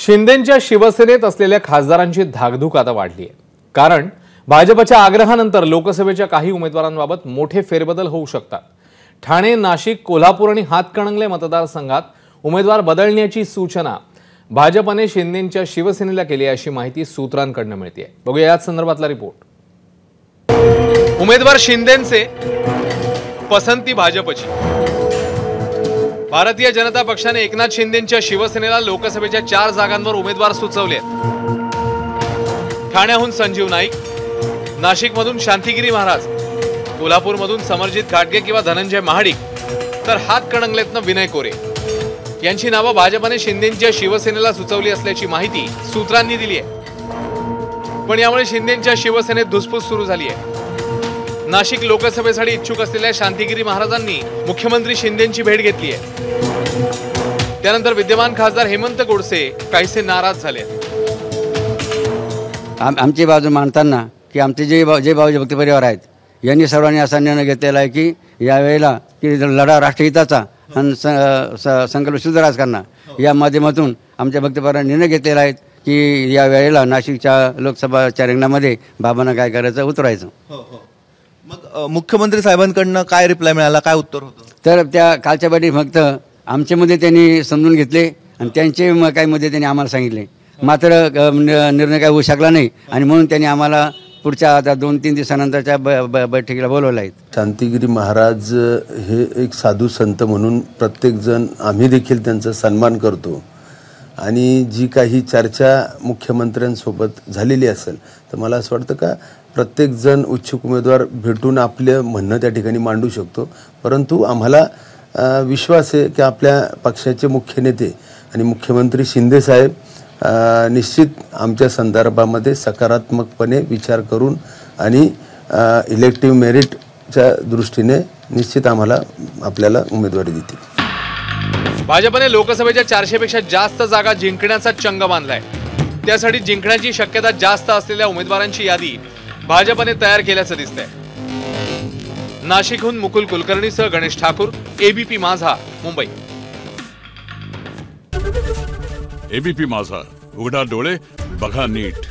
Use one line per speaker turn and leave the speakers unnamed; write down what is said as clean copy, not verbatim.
शिंदेंच्या शिवसेनेत असलेल्या खासदारांची धाकधूक आता वाढली आहे। कारण भाजपच्या आग्रहानंतर लोकसभेच्या काही उमेदवारांबाबत मोठे फेरबदल होऊ शकतात। ठाणे, नाशिक, कोल्हापूर आणि हातकणंगले मतदारसंघात उमेदवार बदलण्याची सूचना भाजपने शिंदेंच्या शिवसेनेला केली अशी माहिती सूत्रांकडून मिळते। बघूया याच संदर्भातला रिपोर्ट। उमेदवार शिंदेंचे, पसंती भाजपची। भारतीय जनता पक्षाने एकनाथ शिंदेंच्या शिवसेनेला लोकसभेच्या 4 जागांवर उमेदवार सुचवले। ठाण्याहून संजीव नाईक, नाशिकमधून शांतिगिरी महाराज, कोल्हापूरमधून समरजित घाटगे किंवा धनंजय महाडिक, तर हातकणंगलेतनं विनय कोरे यांची नावं भाजपने शिंदेंच्या शिवसेनेला सुचवली असल्याची माहिती सूत्रांनी दिली आहे। पण यामुळे शिंदेंच्या शिवसेनेत धुसफूस सुरू झाली आहे। नाशिक लोकसभेसाठी इच्छुक असलेल्या शांतिगिरी महाराजांनी मुख्यमंत्री शिंदेंची भेट घेतली आहे। त्यानंतर विद्यमान खासदार हेमंत गोडसे काहीसे नाराज झाले।
आमची बाजू मांडताना की आमचे जे भाजप परिवार आहेत यांनी सर्वांनी असा निर्णय घेतलेला आहे की यावेळेला की लढा राष्ट्रहिताचा आणि संकल्प शुद्ध राजकारण या माध्यमातून आमच्या भक्तपरांनी निर्णय घेतलेला आहे की या वेळेला नाशिकच्या लोकसभाच्या रिंगणामध्ये बाबांना काय करायचं उतरायचं।
मग मुख्यमंत्री साहेबांकडून काय रिप्लाय मिळाला, काय उत्तर होतं?
तर त्या कालच्या बैठकीत फक्त आमचे मुद्दे त्यांनी समजून घेतले आणि त्यांचे काही मुद्दे त्यांनी आम्हाला सांगितले, मात्र निर्णय काय होऊ शकला नाही आणि म्हणून त्यांनी आम्हाला पुढच्या आता 2-3 दिवसानंतरच्या बैठकीला बोलवलं आहे।
शांतिगिरी महाराज हे एक साधू संत म्हणून प्रत्येकजण आम्ही देखील त्यांचा सन्मान करतो आणि जी काही चर्चा मुख्यमंत्र्यांसोबत झालेली असेल तर मला असं वाटतं का प्रत्येकजण इच्छुक उमेदवार भेटून आपले म्हणणं त्या ठिकाणी मांडू शकतो, परंतु आम्हाला विश्वास आहे की आपल्या पक्षाचे मुख्य नेते आणि मुख्यमंत्री शिंदे साहेब निश्चित आमच्या संदर्भामध्ये सकारात्मकपणे विचार करून आणि इलेक्टिव्ह मेरिटच्या दृष्टीने निश्चित आपल्याला उमेदवारी देतील।
भाजपने लोकसभेच्या 400 पेक्षा जास्त जागा जिंकण्याचा चंग बांधलाय। त्यासाठी जिंकण्याची शक्यता जास्त असलेल्या उमेदवारांची यादी भाजपने तयार केल्याचं दिसतंय। नाशिकहून मुकुल कुलकर्णीसह गणेश ठाकूर, एबीपी माझा, मुंबई।
एबीपी माझा, उघडा डोळे बघा नीट।